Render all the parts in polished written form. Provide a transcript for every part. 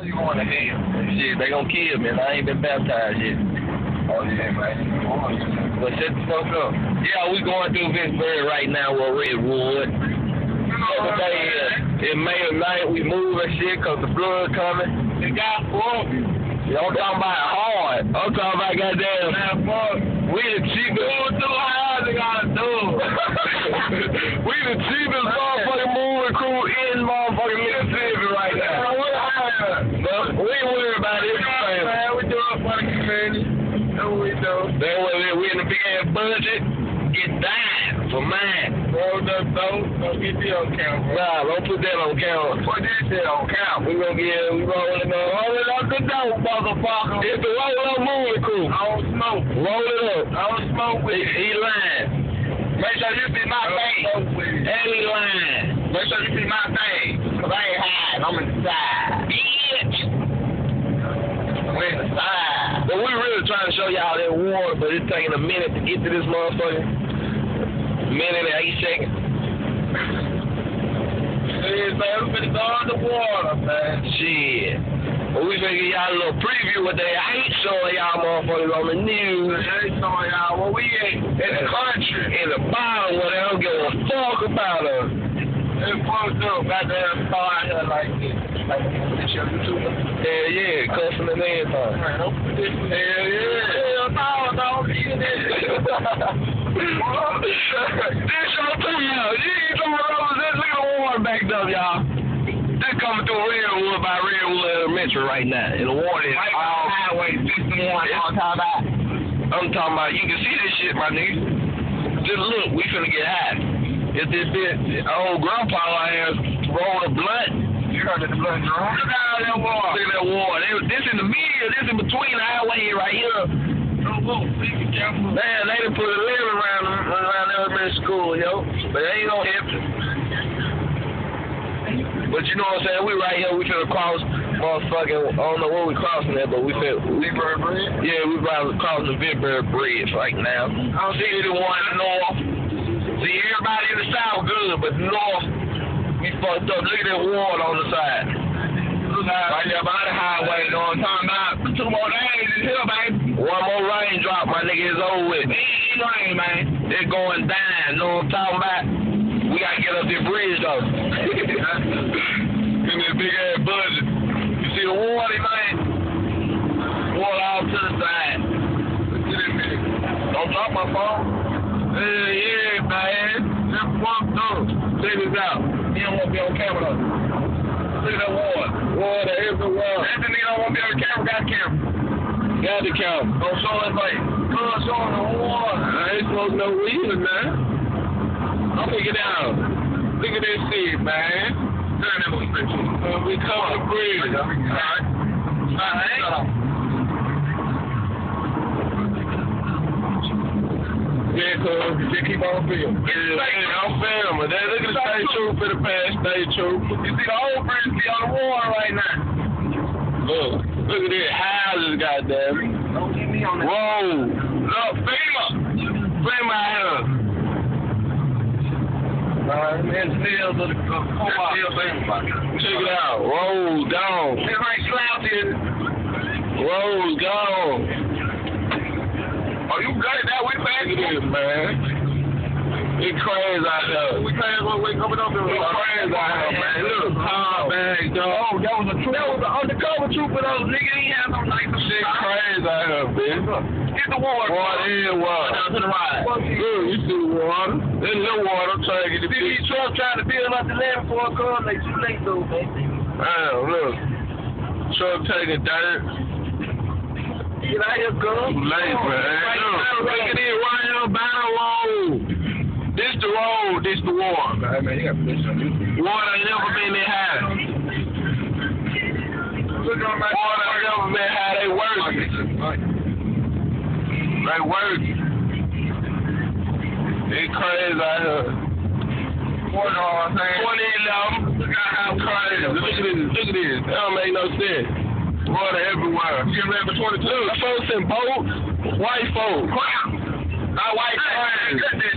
You going to hell? Shit, they gonna kill me, and I ain't been baptized yet. Oh yeah, man. But shut the fuck up. Yeah, we going through Vicksburg right now with Redwood. Today in May the 9th, we moving shit cause the flood coming. It got fucked. Yeah, I'm talking about hard. I'm talking about goddamn. We the cheapest. Going through how they gotta do. We the cheapest motherfucking moving crew in motherfucking Mississippi right now. We ain't worried about it. Man, we do it for the community. That's what we do. That's what we in the big ass budget. Get down for mine. Roll up don't get me on camera. Nah, don't put that on camera. Put this shit on camera. We rolling up the dope, motherfucker. It's the roll up moving crew. I don't smoke. Roll it up. I don't smoke with it. He lying. Make sure you see my face. And he lying. Make sure you see my face. Cause I ain't hiding. I'm inside. Bitch. We're inside. But we really trying to show y'all that water, but it's taking a minute to get to this motherfucker. Minute and 8 seconds. Yeah, man, we finna go on the water, man. Shit. But we finna give y'all a little preview what they ain't showing y'all motherfuckers on the news. They ain't showing y'all where we at in the country. In the bottom where they don't give a fuck about us. They fucked up. Goddamn star out here like this. Like this your YouTuber. Hell yeah, cussing and everything. Man, don't put this in there. Hell no, don't be in this. This show too, y'all. You ain't talking about this. Look at the water backed up, y'all. This coming through Redwood by Redwood Elementary right now. And the water is Right all highway 61 on top of that. I'm talking about, you can see this shit, my nigga. Just look, we finna get high. If this bitch, old grandpa has rolled a blunt. You heard that the blood drum? Look at that water. Look at that water. This in the middle, this in between the highway right here. Be careful. Man, they done put a limit around elementary school, yo. But they ain't gonna help you. But you know what I'm saying? We right here, we finna cross motherfucking, I don't know where we crossing at, but we finna. Vicksburg Bridge? Yeah, we probably crossing the Vicksburg Bridge right now. I don't see anyone north. See, everybody in the south good, but north, we fucked up. Look at that water on the side. Right there by the highway, you know what I'm talking about? 2 more days is here, baby. One more raindrop, my nigga, is over with. It ain't rain, man. They're going down, you know what I'm talking about? We gotta get up this bridge, though. In this big ass budget. You see the water, man? Water off to the side. Don't drop my phone. Yeah, man. Just walked up. Check this out. He don't want to be on camera, though. Look at that water. Water everywhere. That nigga don't want to be on camera, got camera. Got the camera. Don't show his face. Good, show him the water. I ain't smoking no weed, man. I'm gonna get down. Look at this shit, man. Turn that one straight to you. We cover the bridge. Alright. Yeah, cuz, just keep on filming. Yeah, I'm filming. Look at the state troop for the past state troop. You see the old bridge be on the water right now. Look at this houses, goddamn. Don't get me on that. Whoa. Look, FEMA. FEMA out here. Man, still the Check it out. Roll down. It's like slouching. Roll down. Oh, you got it that way, man? Look at this, man. It's crazy out here. We crazy when we coming up here. It's crazy out here, man. Look, hard bag, dog. Oh, that was an undercover trooper, though. Nigga, he had no nice Shit crazy out here, bitch. Get the water. Water in water. Down to the right. Look, you see the water. There's no water. I'm trying to get the See these trucks trying to build up the land before it comes. They too late, though, man. Damn, look. Truck taking dirt. Get out here, girl. Too late, man. Look at it right here by the road. This the road, this the water. Hey, man, you got to put this on YouTube. Water ain't never been that high. Water ain't never been high. They work. They work. It's crazy out here. 2011. Look at how Crazy. Look at this. Look at this. That don't make no sense. Water everywhere. You get ready for 22. Look, folks in boats, white folks. Not white. Hey, cut that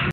shit.